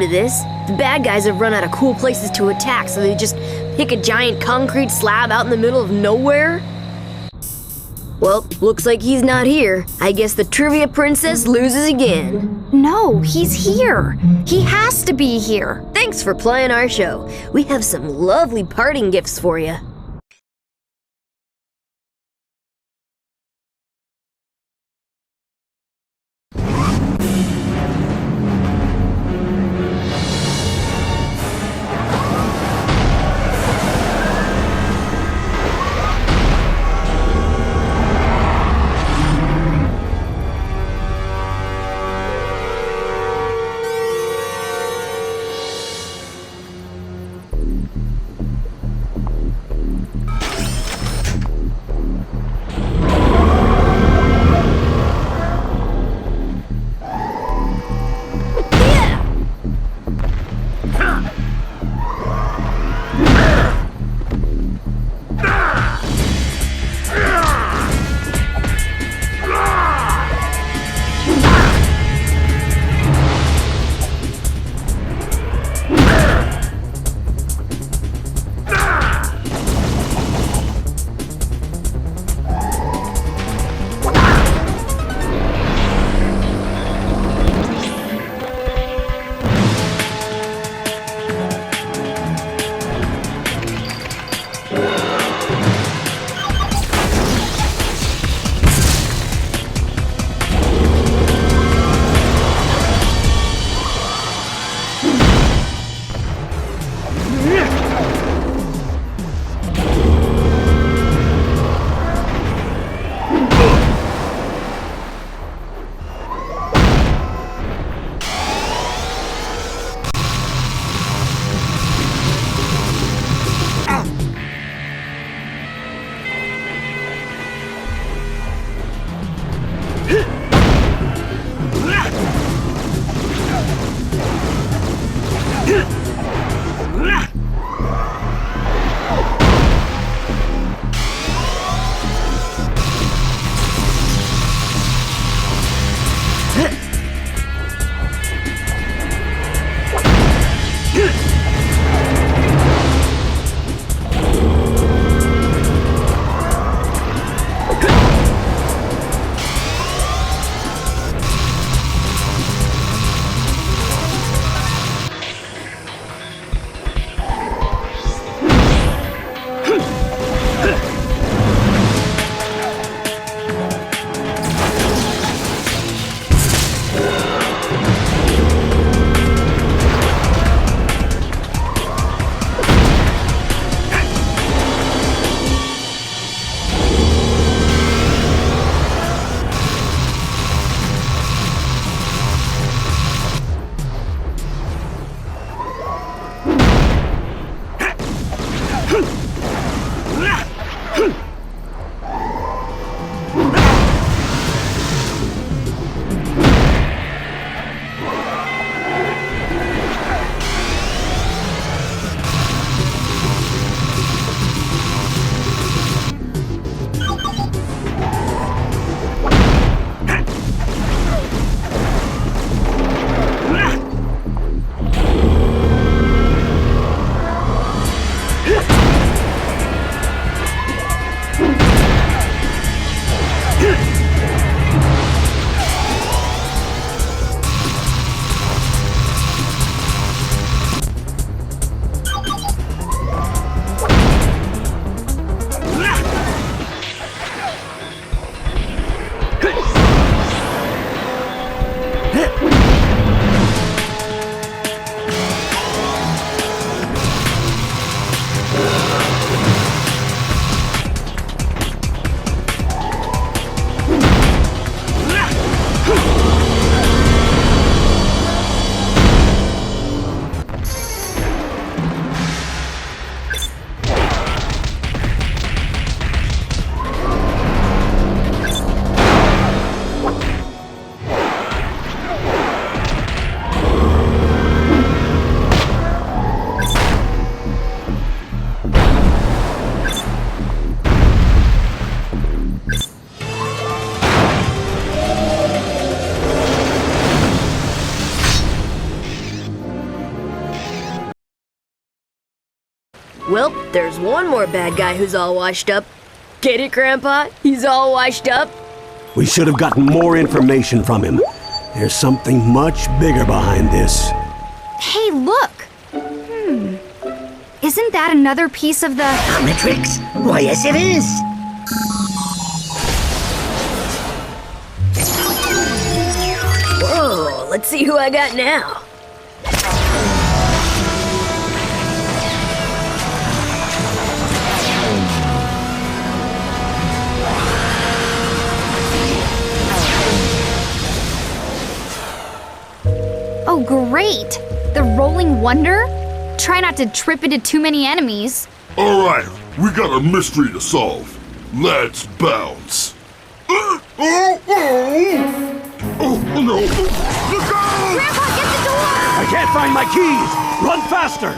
to this. The bad guys have run out of cool places to attack, so they just pick a giant concrete slab out in the middle of nowhere? Well, looks like he's not here. I guess the trivia princess loses again. No, he's here. He has to be here. Thanks for playing our show. We have some lovely parting gifts for you. Well, there's one more bad guy who's all washed up. Get it, Grandpa? He's all washed up? We should have gotten more information from him. There's something much bigger behind this. Hey, look! Isn't that another piece of the... Omnitrix? Why, yes it is. Whoa, let's see who I got now. Oh, great! The Rolling Wonder? Try not to trip into too many enemies. All right, we got a mystery to solve. Let's bounce. Oh no! Look out! Grandpa, get the door! I can't find my keys! Run faster!